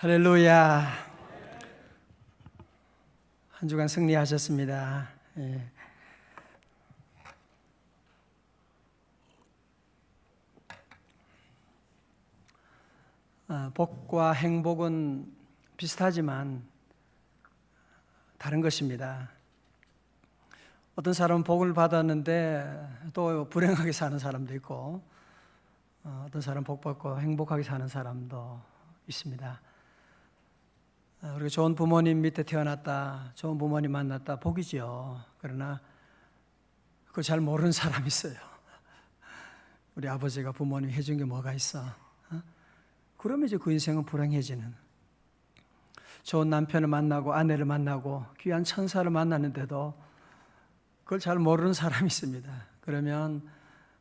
할렐루야. 한 주간 승리하셨습니다. 예. 복과 행복은 비슷하지만 다른 것입니다. 어떤 사람은 복을 받았는데 또 불행하게 사는 사람도 있고, 어떤 사람은 복 받고 행복하게 사는 사람도 있습니다. 우리가 좋은 부모님 밑에 태어났다, 좋은 부모님 만났다, 복이죠. 그러나 그걸 잘 모르는 사람이 있어요. 우리 아버지가 부모님이 해준 게 뭐가 있어? 그러면 이제 그 인생은 불행해지는. 좋은 남편을 만나고 아내를 만나고 귀한 천사를 만났는데도 그걸 잘 모르는 사람이 있습니다. 그러면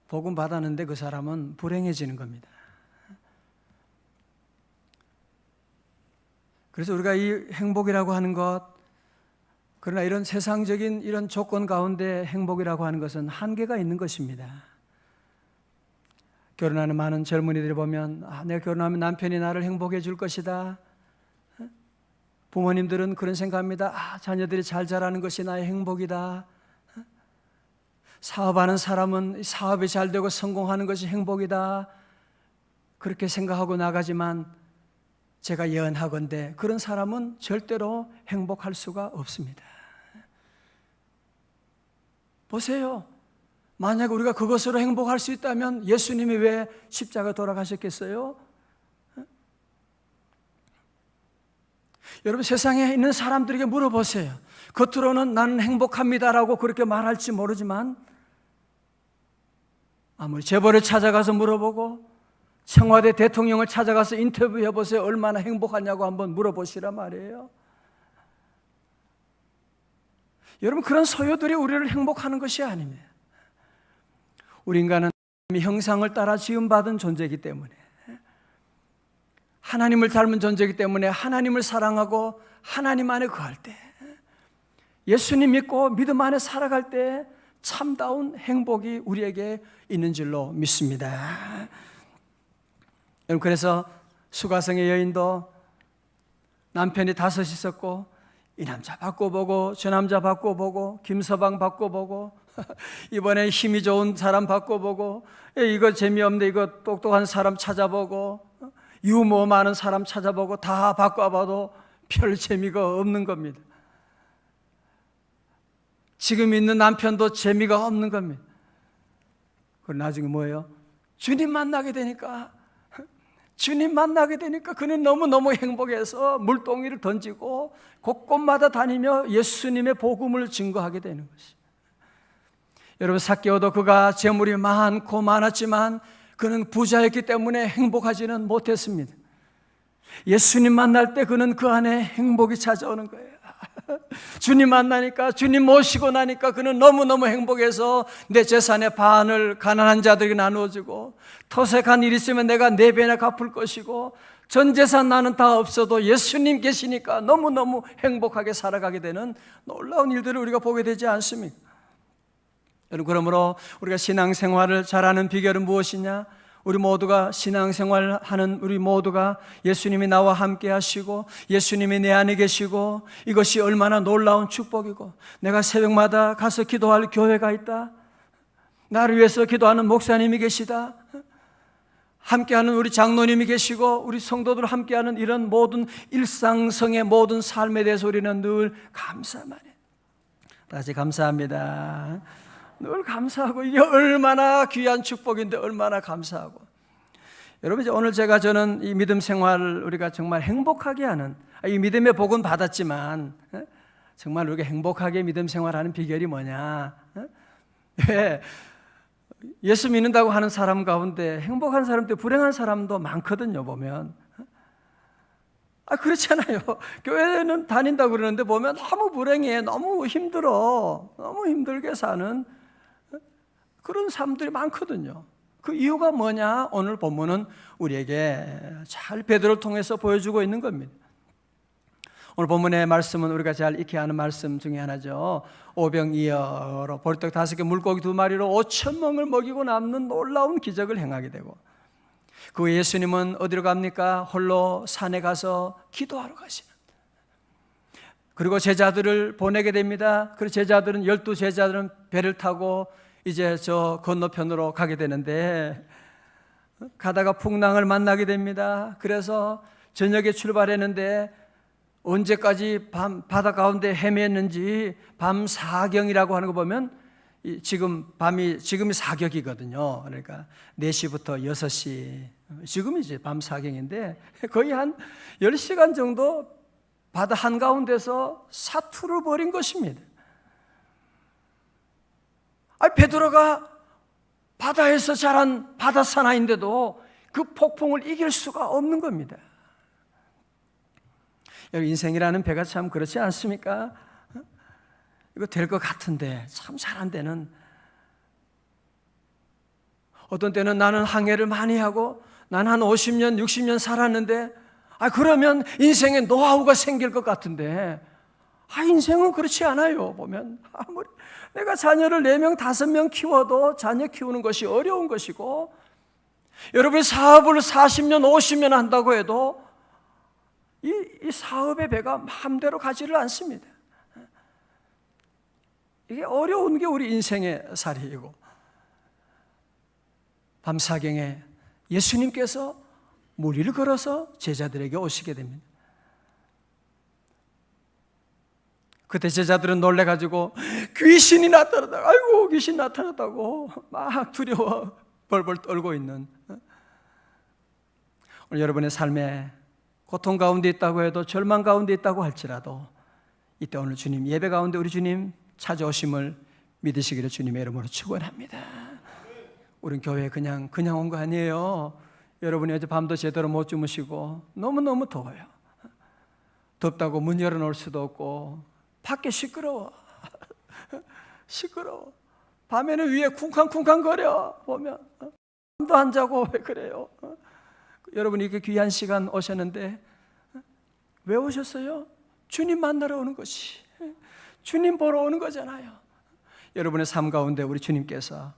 복은 받았는데 그 사람은 불행해지는 겁니다. 그래서 우리가 이 행복이라고 하는 것, 그러나 이런 세상적인 이런 조건 가운데 행복이라고 하는 것은 한계가 있는 것입니다. 결혼하는 많은 젊은이들이 보면 내가 결혼하면 남편이 나를 행복해 줄 것이다. 부모님들은 그런 생각합니다. 자녀들이 잘 자라는 것이 나의 행복이다. 사업하는 사람은 사업이 잘 되고 성공하는 것이 행복이다. 그렇게 생각하고 나가지만 제가 예언하건대 그런 사람은 절대로 행복할 수가 없습니다. 보세요. 만약 우리가 그것으로 행복할 수 있다면 예수님이 왜 십자가 돌아가셨겠어요? 여러분, 세상에 있는 사람들에게 물어보세요. 겉으로는 나는 행복합니다라고 그렇게 말할지 모르지만 아무리 재벌을 찾아가서 물어보고 청와대 대통령을 찾아가서 인터뷰해 보세요. 얼마나 행복하냐고 한번 물어보시란 말이에요. 여러분, 그런 소유들이 우리를 행복하는 것이 아닙니다. 우리 인간은 하나님의 형상을 따라 지음받은 존재이기 때문에, 하나님을 닮은 존재이기 때문에 하나님을 사랑하고 하나님 안에 거할 때, 예수님 믿고 믿음 안에 살아갈 때 참다운 행복이 우리에게 있는 줄로 믿습니다. 여러분, 그래서 수가성의 여인도 남편이 5 있었고 이 남자 바꿔보고 저 남자 바꿔보고 김서방 바꿔보고 이번에 힘이 좋은 사람 바꿔보고 이거 재미없네 이거 똑똑한 사람 찾아보고 유머 많은 사람 찾아보고 다 바꿔봐도 별 재미가 없는 겁니다. 지금 있는 남편도 재미가 없는 겁니다. 그럼 나중에 뭐예요? 주님 만나게 되니까 그는 너무너무 행복해서 물동이를 던지고 곳곳마다 다니며 예수님의 복음을 증거하게 되는 것이. 여러분, 삭개오도 그가 재물이 많고 많았지만 그는 부자였기 때문에 행복하지는 못했습니다. 예수님 만날 때 그는 그 안에 행복이 찾아오는 거예요. 주님 만나니까, 주님 모시고 나니까 그는 너무너무 행복해서 내 재산의 반을 가난한 자들에게 나누어주고, 토색한 일 있으면 내가 4배나 갚을 것이고, 전 재산 나는 다 없어도 예수님 계시니까 너무너무 행복하게 살아가게 되는 놀라운 일들을 우리가 보게 되지 않습니까? 여러분, 그러므로 우리가 신앙생활을 잘하는 비결은 무엇이냐? 우리 모두가 신앙생활하는 우리 모두가 예수님이 나와 함께 하시고 예수님이 내 안에 계시고, 이것이 얼마나 놀라운 축복이고, 내가 새벽마다 가서 기도할 교회가 있다, 나를 위해서 기도하는 목사님이 계시다, 함께하는 우리 장로님이 계시고 우리 성도들 함께하는 이런 모든 일상성의 모든 삶에 대해서 우리는 늘 감사만 해요. 다시 감사합니다. 늘 감사하고, 이게 얼마나 귀한 축복인데 얼마나 감사하고. 여러분, 이제 오늘 저는 이 믿음 생활을 우리가 정말 행복하게 하는, 이 믿음의 복은 받았지만 정말 우리가 행복하게 믿음 생활하는 비결이 뭐냐? 예수 믿는다고 하는 사람 가운데 행복한 사람도 불행한 사람도 많거든요. 보면 그렇잖아요. 교회는 다닌다고 그러는데 보면 너무 불행해, 너무 힘들어, 너무 힘들게 사는 그런 사람들이 많거든요. 그 이유가 뭐냐? 오늘 본문은 우리에게 잘 베드로를 통해서 보여주고 있는 겁니다. 오늘 본문의 말씀은 우리가 잘 익히 아는 말씀 중에 하나죠. 오병이어로 보리떡 5개 물고기 2마리로 5,000명을 먹이고 남는 놀라운 기적을 행하게 되고, 그 예수님은 어디로 갑니까? 홀로 산에 가서 기도하러 가시는. 그리고 제자들을 보내게 됩니다. 그리고 제자들은 12제자들은 배를 타고 이제 저 건너편으로 가게 되는데, 가다가 풍랑을 만나게 됩니다. 그래서 저녁에 출발했는데 언제까지 바다 가운데 헤맸는지, 밤 사경이라고 하는 거 보면 지금이 사격이거든요. 그러니까 4시부터 6시, 지금이 이제 밤 사경인데 거의 한 10시간 정도 바다 한가운데서 사투를 벌인 것입니다. 베드로가 바다에서 자란 바다 사나이인데도 그 폭풍을 이길 수가 없는 겁니다. 여기 인생이라는 배가 참 그렇지 않습니까? 이거 될 것 같은데 참 잘 안 되는, 어떤 때는 나는 항해를 많이 하고 난 한 50년, 60년 살았는데 그러면 인생에 노하우가 생길 것 같은데 인생은 그렇지 않아요. 보면 아무리 내가 자녀를 4명, 5명 키워도 자녀 키우는 것이 어려운 것이고, 여러분이 사업을 40년, 50년 한다고 해도 이 사업의 배가 마음대로 가지를 않습니다. 이게 어려운 게 우리 인생의 살이고, 밤사경에 예수님께서 무리를 걸어서 제자들에게 오시게 됩니다. 그때 제자들은 놀래가지고 귀신이 나타났다고, 아이고 귀신 나타났다고 막 두려워 벌벌 떨고 있는, 오늘 여러분의 삶에 고통 가운데 있다고 해도, 절망 가운데 있다고 할지라도 이때 오늘 주님 예배 가운데 우리 주님 찾아오심을 믿으시기를 주님의 이름으로 축원합니다. 우린 교회에 그냥 온 거 아니에요. 여러분이 어제 밤도 제대로 못 주무시고 너무너무 더워요. 덥다고 문 열어놓을 수도 없고 밖에 시끄러워. 밤에는 위에 쿵쾅쿵쾅 거려. 보면 잠도 안 자고 왜 그래요? 여러분이 이렇게 귀한 시간 오셨는데 왜 오셨어요? 주님 만나러 오는 것이, 주님 보러 오는 거잖아요. 여러분의 삶 가운데 우리 주님께서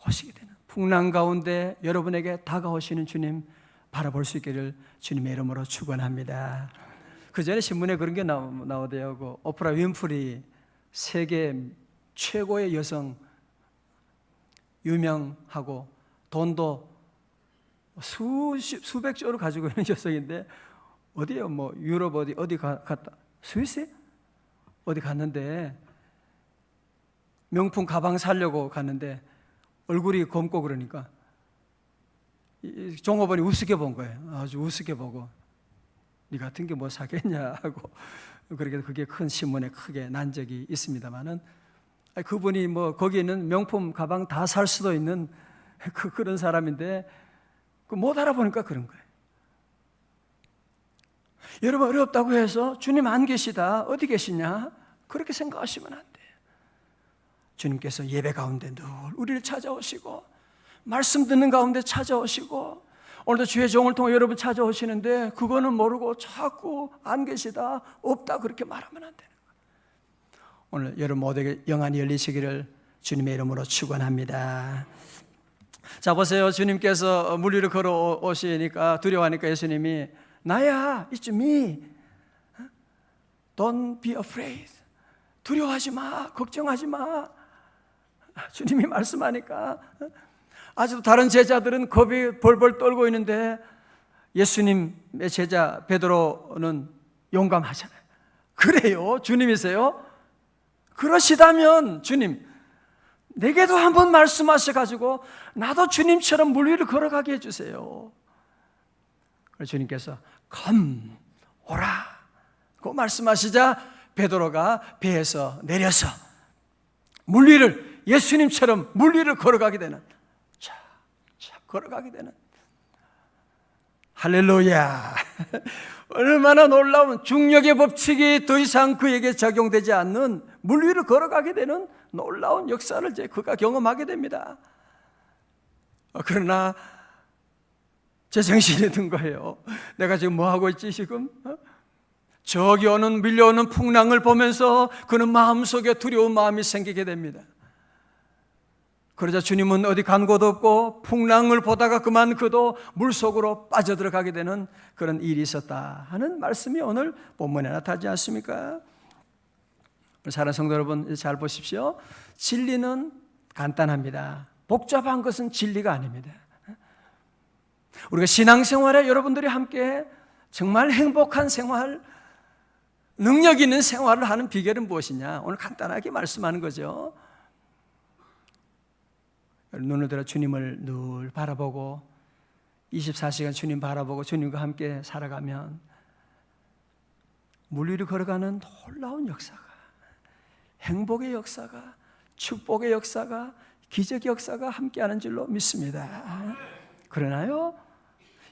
오시게 되는, 풍랑 가운데 여러분에게 다가오시는 주님 바라볼 수 있기를 주님의 이름으로 축원합니다. 그 전에 신문에 그런 게 나오대요. 그 오프라 윈프리, 세계 최고의 여성, 유명하고 돈도 수백조를 가지고 있는 여성인데, 어디요? 뭐 유럽 어디 갔다, 스위스 어디 갔는데 명품 가방 사려고 갔는데 얼굴이 검고 그러니까 종업원이 우습게 본 거예요. 아주 우습게 보고, 네 같은 게 뭐 사겠냐 하고, 그렇게 그게 큰 신문에 크게 난 적이 있습니다만은, 그분이 뭐 거기 있는 명품 가방 다 살 수도 있는 그런 사람인데 못 알아보니까 그런 거예요. 여러분, 어렵다고 해서 주님 안 계시다, 어디 계시냐, 그렇게 생각하시면 안 돼요. 주님께서 예배 가운데 늘 우리를 찾아오시고, 말씀 듣는 가운데 찾아오시고, 오늘도 주의 종을 통해 여러분 찾아오시는데 그거는 모르고 자꾸 안 계시다, 없다 그렇게 말하면 안 되는 거예요. 오늘 여러분 모두에게 영안이 열리시기를 주님의 이름으로 축원합니다. 자, 보세요. 주님께서 물 위로 걸어 오시니까 두려워하니까 예수님이 나야, it's me, don't be afraid, 두려워하지 마, 걱정하지 마. 주님이 말씀하니까 아직도 다른 제자들은 겁이 벌벌 떨고 있는데 예수님의 제자 베드로는 용감하잖아요. 그래요? 주님이세요? 그러시다면 주님, 내게도 한번 말씀하셔가지고 나도 주님처럼 물 위를 걸어가게 해주세요. 그래서 주님께서 come, 오라 그 말씀하시자 베드로가 배에서 내려서 물 위를, 예수님처럼 물 위를 걸어가게 되는, 걸어가게 되는, 할렐루야. 얼마나 놀라운, 중력의 법칙이 더 이상 그에게 적용되지 않는 물 위를 걸어가게 되는 놀라운 역사를 이제 그가 경험하게 됩니다. 그러나 제 정신이 든 거예요. 내가 지금 뭐 하고 있지 지금? 저기 오는 밀려오는 풍랑을 보면서 그는 마음속에 두려운 마음이 생기게 됩니다. 그러자 주님은 어디 간 곳 없고 풍랑을 보다가 그만 그도 물속으로 빠져들어가게 되는 그런 일이 있었다 하는 말씀이 오늘 본문에 나타나지 않습니까? 사랑하는 성도 여러분, 잘 보십시오. 진리는 간단합니다. 복잡한 것은 진리가 아닙니다. 우리가 신앙생활에 여러분들이 함께 정말 행복한 생활, 능력 있는 생활을 하는 비결은 무엇이냐? 오늘 간단하게 말씀하는 거죠. 눈을 들어 주님을 늘 바라보고 24시간 주님 바라보고 주님과 함께 살아가면 물 위를 걸어가는 놀라운 역사가, 행복의 역사가, 축복의 역사가, 기적의 역사가 함께하는 줄로 믿습니다. 그러나요?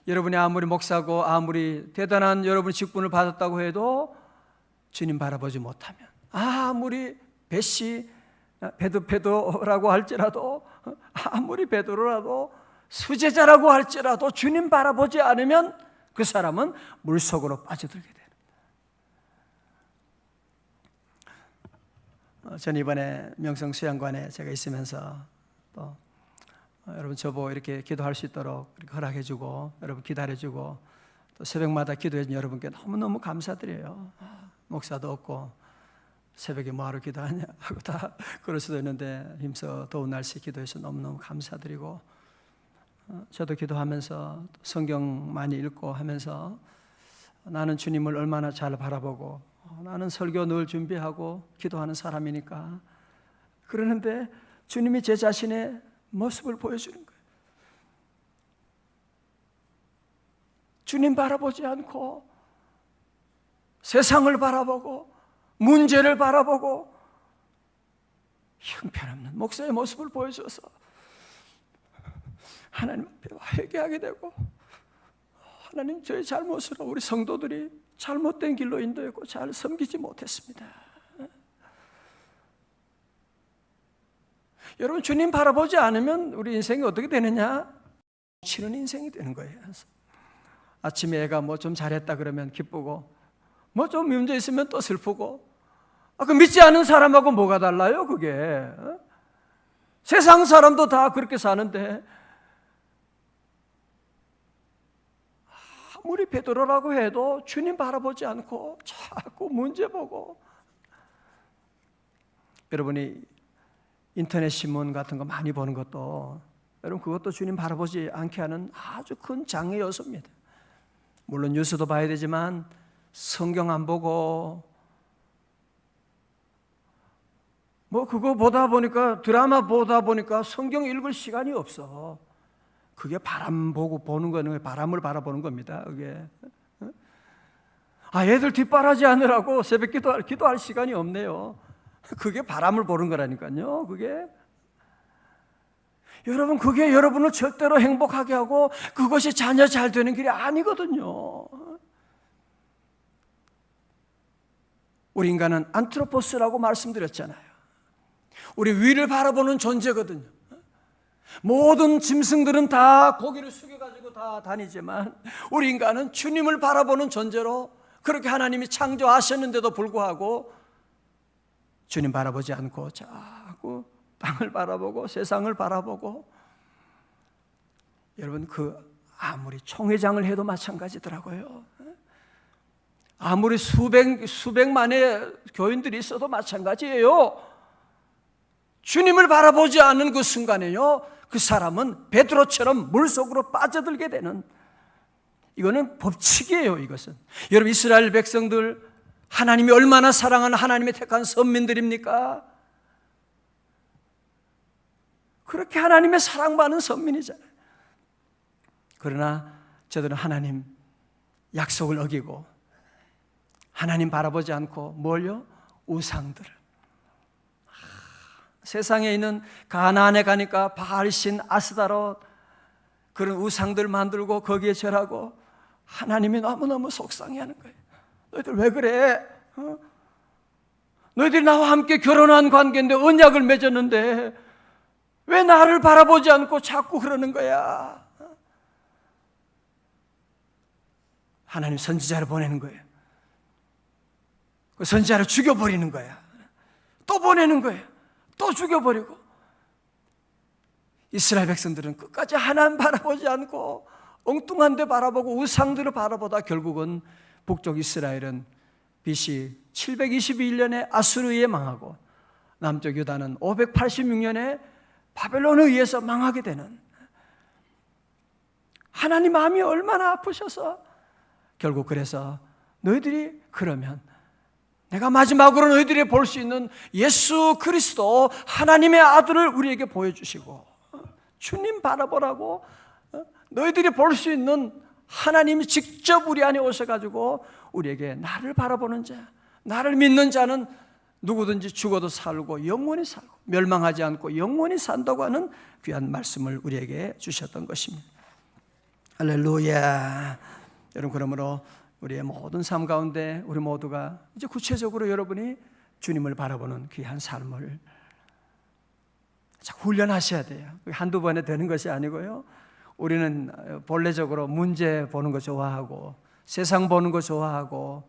여러분이 아무리 목사고 아무리 대단한 여러분의 직분을 받았다고 해도 주님 바라보지 못하면, 아무리 베드로라고 할지라도, 아무리 베드로라도, 수제자라고 할지라도 주님 바라보지 않으면 그 사람은 물속으로 빠져들게 됩니다. 저는 이번에 명성수양관에 제가 있으면서 또 여러분 저보고 이렇게 기도할 수 있도록 이렇게 허락해주고 여러분 기다려주고 또 새벽마다 기도해준 여러분께 너무너무 감사드려요. 목사도 없고 새벽에 뭐하러 기도하냐 하고 다 그럴 수도 있는데 힘써 더운 날씨에 기도해서 너무너무 감사드리고, 저도 기도하면서 성경 많이 읽고 하면서 나는 주님을 얼마나 잘 바라보고 나는 설교 늘 준비하고 기도하는 사람이니까, 그러는데 주님이 제 자신의 모습을 보여주는 거예요. 주님 바라보지 않고 세상을 바라보고 문제를 바라보고 형편없는 목사의 모습을 보여줘서 하나님 앞에 회개하게 되고, 하나님 저의 잘못으로 우리 성도들이 잘못된 길로 인도했고 잘 섬기지 못했습니다. 여러분 주님 바라보지 않으면 우리 인생이 어떻게 되느냐? 치는 인생이 되는 거예요. 아침에 애가 뭐 좀 잘했다 그러면 기쁘고 뭐 좀 문제 있으면 또 슬프고, 그 믿지 않은 사람하고 뭐가 달라요 그게? 세상 사람도 다 그렇게 사는데 아무리 베드로라고 해도 주님 바라보지 않고 자꾸 문제 보고, 여러분이 인터넷 신문 같은 거 많이 보는 것도 여러분 그것도 주님 바라보지 않게 하는 아주 큰 장애 요소입니다. 물론 뉴스도 봐야 되지만 성경 안 보고 뭐 그거 보다 보니까 드라마 보다 보니까 성경 읽을 시간이 없어. 그게 바람 보고 보는 거는 바람을 바라보는 겁니다. 그게 애들 뒷바라지 하느라고 새벽 기도할 시간이 없네요. 그게 바람을 보는 거라니까요. 그게 여러분 그게 여러분을 절대로 행복하게 하고 그것이 자녀 잘 되는 길이 아니거든요. 우리 인간은 안트로포스라고 말씀드렸잖아요. 우리 위를 바라보는 존재거든요. 모든 짐승들은 다 고개를 숙여가지고 다 다니지만 우리 인간은 주님을 바라보는 존재로 그렇게 하나님이 창조하셨는데도 불구하고 주님 바라보지 않고 자꾸 땅을 바라보고 세상을 바라보고, 여러분 아무리 총회장을 해도 마찬가지더라고요. 아무리 수백만의 교인들이 있어도 마찬가지예요. 주님을 바라보지 않는 그 순간에요, 그 사람은 베드로처럼 물속으로 빠져들게 되는, 이거는 법칙이에요. 이것은 여러분 이스라엘 백성들 하나님이 얼마나 사랑하는 하나님의 택한 선민들입니까? 그렇게 하나님의 사랑받는 선민이잖아요. 그러나 저들은 하나님 약속을 어기고 하나님 바라보지 않고 뭘요? 우상들을. 세상에 있는 가나안에 가니까 바알신, 아스다롯 그런 우상들 만들고 거기에 절하고 하나님이 너무너무 속상해하는 거예요. 너희들 왜 그래? 너희들이 나와 함께 결혼한 관계인데 언약을 맺었는데 왜 나를 바라보지 않고 자꾸 그러는 거야? 하나님 선지자를 보내는 거예요. 그 선지자를 죽여버리는 거야. 또 보내는 거예요. 또 죽여버리고. 이스라엘 백성들은 끝까지 하나님 바라보지 않고 엉뚱한 데 바라보고 우상들을 바라보다 결국은 북쪽 이스라엘은 BC 721년에 아수르에 의해 망하고 남쪽 유다는 586년에 바벨론에 의해서 망하게 되는, 하나님 마음이 얼마나 아프셔서 결국 그래서 너희들이 그러면 내가 마지막으로 너희들이 볼 수 있는 예수 그리스도 하나님의 아들을 우리에게 보여주시고 주님 바라보라고, 너희들이 볼 수 있는 하나님이 직접 우리 안에 오셔가지고 우리에게 나를 바라보는 자, 나를 믿는 자는 누구든지 죽어도 살고 영원히 살고 멸망하지 않고 영원히 산다고 하는 귀한 말씀을 우리에게 주셨던 것입니다. 할렐루야. 여러분, 그러므로 우리의 모든 삶 가운데 우리 모두가 이제 구체적으로 여러분이 주님을 바라보는 귀한 삶을 자꾸 훈련하셔야 돼요. 한두 번에 되는 것이 아니고요. 우리는 본래적으로 문제 보는 거 좋아하고 세상 보는 거 좋아하고,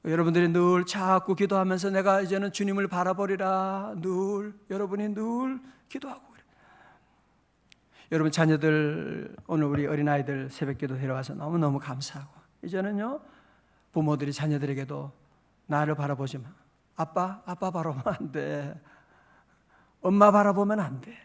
여러분들이 늘 자꾸 기도하면서 내가 이제는 주님을 바라보리라 여러분이 늘 기도하고 그래요. 여러분 자녀들, 오늘 우리 어린아이들 새벽기도 데려와서 너무너무 감사하고, 이제는요 부모들이 자녀들에게도 나를 바라보지 마, 아빠 바라보면 안 돼, 엄마 바라보면 안 돼.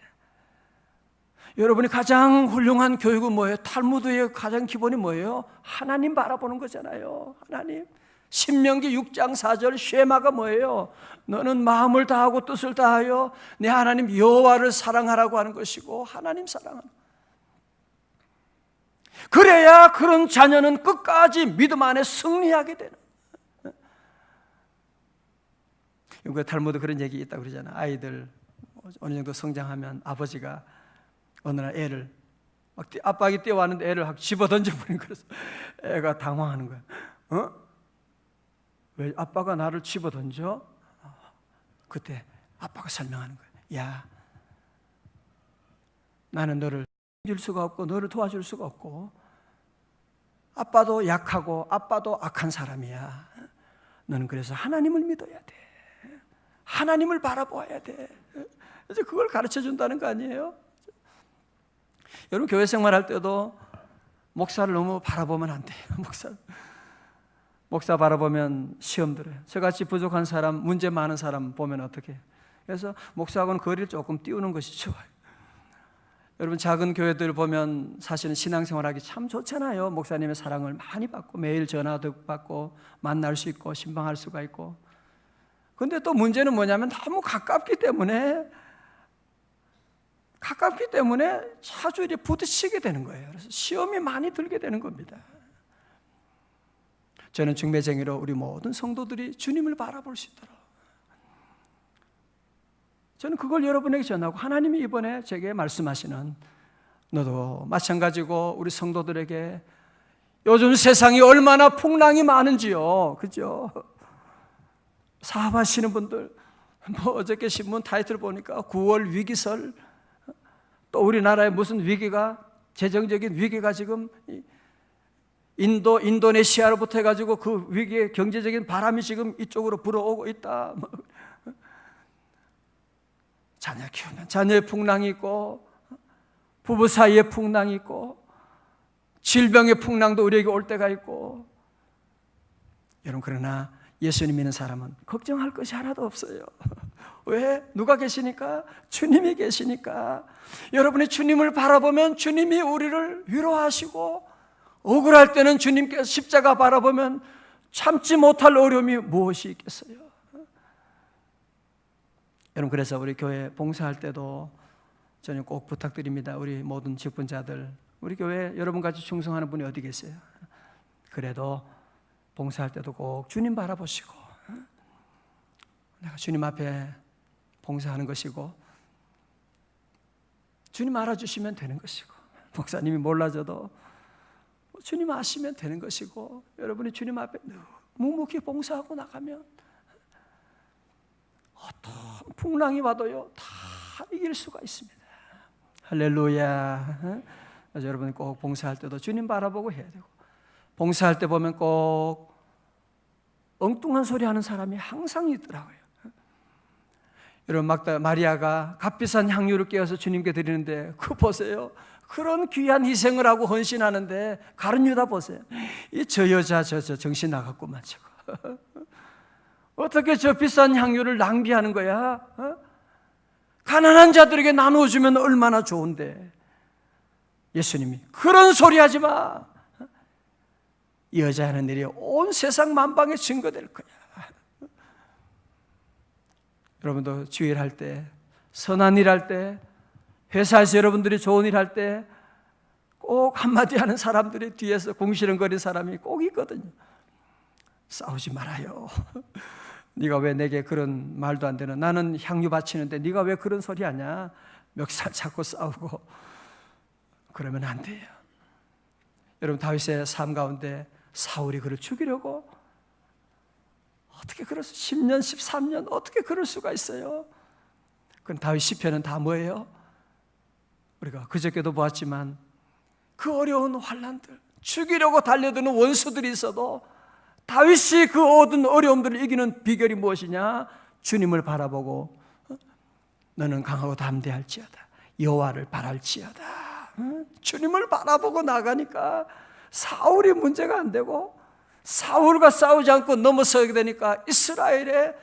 여러분이 가장 훌륭한 교육은 뭐예요? 탈무드의 가장 기본이 뭐예요? 하나님 바라보는 거잖아요. 하나님. 신명기 6장 4절 쉐마가 뭐예요? 너는 마음을 다하고 뜻을 다하여 내 하나님 여호와를 사랑하라고 하는 것이고, 하나님 사랑하는, 그래야 그런 자녀는 끝까지 믿음 안에 승리하게 되는. 그 탈무드 그런 얘기 있다고 그러잖아. 아이들 어느 정도 성장하면 아버지가 어느 날 애를 아빠에게 뛰어왔는데 애를 확 집어 던져버린 거라서 애가 당황하는 거야. 왜 아빠가 나를 집어 던져? 그때 아빠가 설명하는 거야. 야, 나는 너를 줄 수가 없고 너를 도와줄 수가 없고, 아빠도 약하고 아빠도 악한 사람이야. 너는 그래서 하나님을 믿어야 돼. 하나님을 바라보아야 돼. 이제 그걸 가르쳐 준다는 거 아니에요? 여러분 교회 생활할 때도 목사를 너무 바라보면 안 돼요. 목사 바라보면 시험 들어요. 저같이 부족한 사람, 문제 많은 사람 보면 어떻게 해요? 그래서 목사하고는 거리를 조금 띄우는 것이 좋아요. 여러분 작은 교회들 보면 사실은 신앙생활하기 참 좋잖아요. 목사님의 사랑을 많이 받고 매일 전화도 받고 만날 수 있고 신방할 수가 있고. 근데 또 문제는 뭐냐면 너무 가깝기 때문에 자주 이렇게 부딪히게 되는 거예요. 그래서 시험이 많이 들게 되는 겁니다. 저는 중매쟁이로 우리 모든 성도들이 주님을 바라볼 수 있도록, 저는 그걸 여러분에게 전하고, 하나님이 이번에 제게 말씀하시는 너도 마찬가지고 우리 성도들에게 요즘 세상이 얼마나 풍랑이 많은지요. 그죠? 사업하시는 분들, 어저께 신문 타이틀 보니까 9월 위기설, 또 우리나라에 무슨 위기가, 재정적인 위기가 지금 인도네시아로부터 해가지고 그 위기의 경제적인 바람이 지금 이쪽으로 불어오고 있다. 자녀 키우면 자녀의 풍랑이 있고, 부부 사이에 풍랑이 있고, 질병의 풍랑도 우리에게 올 때가 있고. 여러분, 그러나 예수님 믿는 사람은 걱정할 것이 하나도 없어요. 왜? 누가 계시니까? 주님이 계시니까. 여러분이 주님을 바라보면 주님이 우리를 위로하시고, 억울할 때는 주님께서 십자가 바라보면 참지 못할 어려움이 무엇이 있겠어요? 여러분, 그래서 우리 교회 봉사할 때도 저는 꼭 부탁드립니다. 우리 모든 직분자들, 우리 교회 여러분같이 충성하는 분이 어디 계세요? 그래도 봉사할 때도 꼭 주님 바라보시고, 내가 주님 앞에 봉사하는 것이고, 주님 알아주시면 되는 것이고, 목사님이 몰라줘도 주님 아시면 되는 것이고, 여러분이 주님 앞에 묵묵히 봉사하고 나가면 어떤 풍랑이 와도요 다 이길 수가 있습니다. 할렐루야. 그래서 여러분이 꼭 봉사할 때도 주님 바라보고 해야 되고, 봉사할 때 보면 꼭 엉뚱한 소리 하는 사람이 항상 있더라고요. 여러분 마리아가 값비싼 향유를 깨어서 주님께 드리는데 그거 보세요. 그런 귀한 희생을 하고 헌신하는데 가룟 유다 보세요. 저 여자 저 정신 나갔구만 저거. 어떻게 저 비싼 향유를 낭비하는 거야? 가난한 자들에게 나누어주면 얼마나 좋은데. 예수님이 그런 소리 하지 마. 이 여자 하는 일이 온 세상 만방에 증거될 거야. 여러분도 주일 할 때, 선한 일 할 때, 회사에서 여러분들이 좋은 일 할 때 꼭 한마디 하는 사람들이 뒤에서 궁시렁거리는 사람이 꼭 있거든요. 싸우지 말아요. 네가 왜 내게 그런 말도 안 되는, 나는 향유 바치는데 네가 왜 그런 소리 하냐. 멱살 잡고 싸우고 그러면 안 돼요. 여러분 다윗의 삶 가운데 사울이 그를 죽이려고 어떻게 그럴 수 10년 13년 어떻게 그럴 수가 있어요? 그럼 다윗 시편은 다 뭐예요? 우리가 그저께도 보았지만 그 어려운 환난들, 죽이려고 달려드는 원수들이 있어도 다윗이 그 모든 어려움들을 이기는 비결이 무엇이냐? 주님을 바라보고 너는 강하고 담대할지어다, 여호와를 바랄지어다. 주님을 바라보고 나가니까 사울이 문제가 안 되고, 사울과 싸우지 않고 넘어서게 되니까 이스라엘의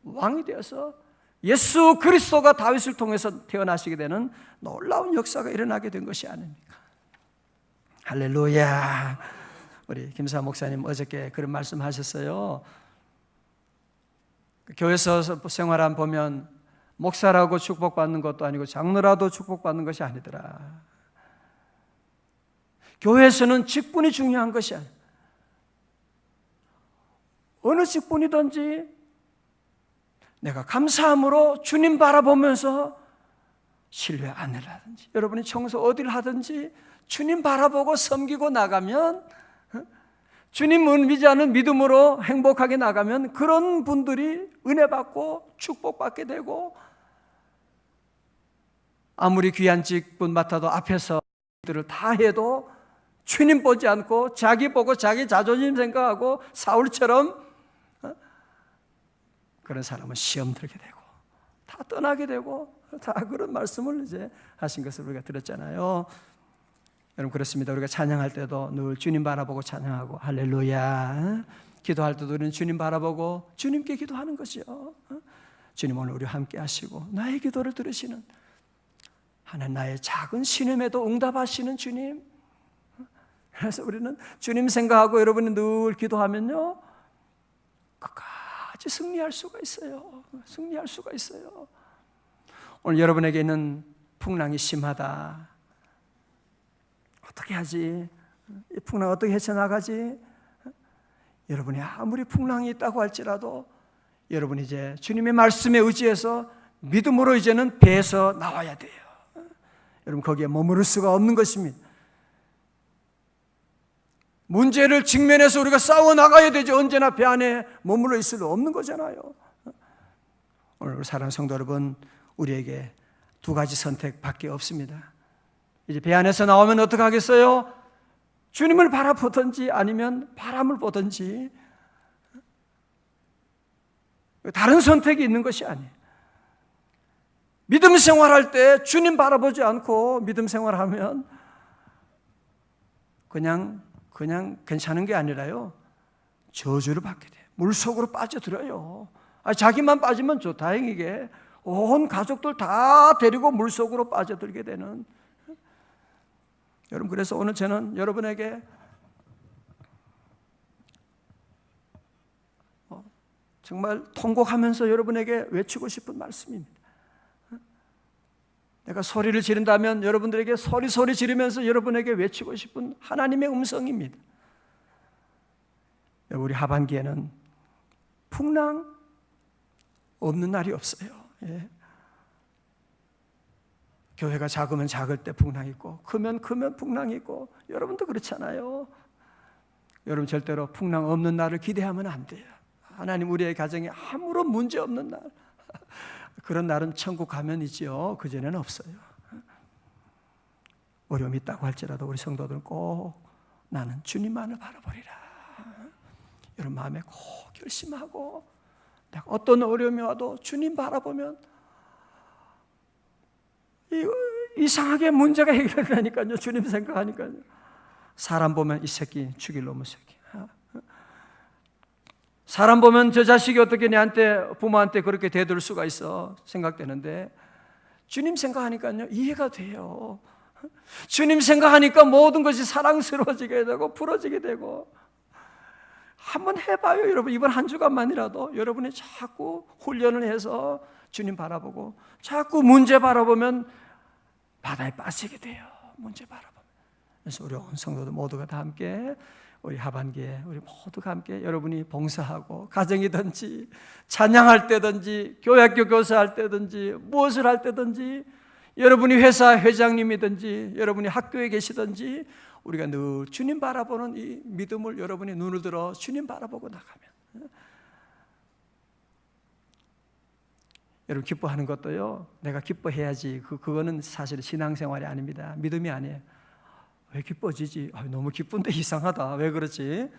왕이 되어서 예수 그리스도가 다윗을 통해서 태어나시게 되는 놀라운 역사가 일어나게 된 것이 아닙니까? 할렐루야. 우리 김사 목사님 어저께 그런 말씀하셨어요. 교회에서 생활한 보면 목사라고 축복받는 것도 아니고 장로라도 축복받는 것이 아니더라. 교회에서는 직분이 중요한 것이 아니야. 어느 직분이든지 내가 감사함으로 주님 바라보면서 신뢰 안내를 하든지, 여러분이 청소 어디를 하든지 주님 바라보고 섬기고 나가면, 주님을 의지하는 믿음으로 행복하게 나가면 그런 분들이 은혜 받고 축복받게 되고, 아무리 귀한 직분 맡아도 앞에서 들을 다 해도 주님 보지 않고 자기 보고 자기 자존심 생각하고 사울처럼 그런 사람은 시험 들게 되고 다 떠나게 되고, 다 그런 말씀을 이제 하신 것을 우리가 들었잖아요. 여러분 그렇습니다. 우리가 찬양할 때도 늘 주님 바라보고 찬양하고 할렐루야. 기도할 때도 우리는 주님 바라보고 주님께 기도하는 것이요. 주님 오늘 우리와 함께 하시고 나의 기도를 들으시는 하나님, 나의 작은 신음에도 응답하시는 주님. 그래서 우리는 주님 생각하고 여러분이 늘 기도하면요 끝까지 승리할 수가 있어요. 승리할 수가 있어요. 오늘 여러분에게 있는 풍랑이 심하다. 어떻게 하지? 이 풍랑 어떻게 헤쳐나가지? 여러분이 아무리 풍랑이 있다고 할지라도 여러분이 이제 주님의 말씀에 의지해서 믿음으로 이제는 배에서 나와야 돼요. 여러분 거기에 머무를 수가 없는 것입니다. 문제를 직면해서 우리가 싸워 나가야 되지 언제나 배 안에 머물러 있을 수 없는 거잖아요. 오늘 사랑하는 성도 여러분, 우리에게 두 가지 선택밖에 없습니다. 이제 배 안에서 나오면 어떻게 하겠어요? 주님을 바라보든지 아니면 바람을 보든지, 다른 선택이 있는 것이 아니에요. 믿음 생활할 때 주님 바라보지 않고 믿음 생활하면 그냥 괜찮은 게 아니라요, 저주를 받게 돼요. 물속으로 빠져들어요. 자기만 빠지면 다행이게 온 가족들 다 데리고 물속으로 빠져들게 되는. 여러분 그래서 오늘 저는 여러분에게 정말 통곡하면서 여러분에게 외치고 싶은 말씀입니다. 내가 소리를 지른다면 여러분들에게 소리 지르면서 여러분에게 외치고 싶은 하나님의 음성입니다. 우리 하반기에는 풍랑 없는 날이 없어요. 예. 교회가 작으면 작을 때 풍랑이 있고 크면 풍랑이 있고, 여러분도 그렇잖아요. 여러분 절대로 풍랑 없는 날을 기대하면 안 돼요. 하나님 우리의 가정에 아무런 문제 없는 날, 그런 날은 천국 가면이지요. 그전에는 없어요. 어려움이 있다고 할지라도 우리 성도들은 꼭 나는 주님만을 바라보리라. 여러분 마음에 꼭 결심하고 어떤 어려움이 와도 주님 바라보면 이상하게 문제가 해결되니까요. 주님 생각하니까요. 사람 보면 이 새끼 죽일 놈의 새끼. 사람 보면 저 자식이 어떻게 내한테 부모한테 그렇게 대들 수가 있어 생각되는데 주님 생각하니까요 이해가 돼요. 주님 생각하니까 모든 것이 사랑스러워지게 되고 풀어지게 되고 한번 해봐요 여러분. 이번 한 주간만이라도 여러분이 자꾸 훈련을 해서 주님 바라보고 자꾸 문제 바라보면 바다에 빠지게 돼요. 문제 바라보면. 그래서 우리 온 성도들 모두가 다 함께 우리 하반기에 우리 모두가 함께 여러분이 봉사하고 가정이든지 찬양할 때든지 교회학교 교사할 때든지 무엇을 할 때든지 여러분이 회사 회장님이든지 여러분이 학교에 계시든지 우리가 늘 주님 바라보는 이 믿음을 여러분이 눈을 들어 주님 바라보고 나가면 여러분 기뻐하는 것도요 내가 기뻐해야지 그거는 사실 신앙생활이 아닙니다. 믿음이 아니에요. 왜 기뻐지지? 너무 기쁜데 이상하다. 왜 그렇지?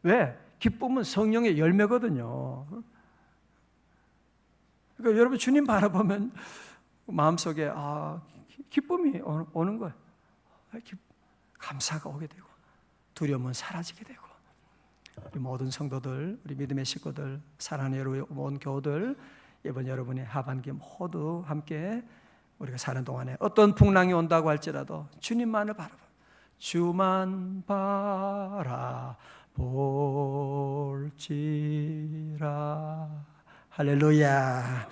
왜? 기쁨은 성령의 열매거든요. 그러니까 여러분 주님 바라보면 마음속에 기쁨이 오는 거예요. 감사가 오게 되고 두려움은 사라지게 되고 우리 모든 성도들, 우리 믿음의 식구들, 사랑하는 여러분 온 교우들 이번 여러분의 하반기 모두 함께 우리가 사는 동안에 어떤 풍랑이 온다고 할지라도 주님만을 바라보고 주만 바라볼지라. 할렐루야.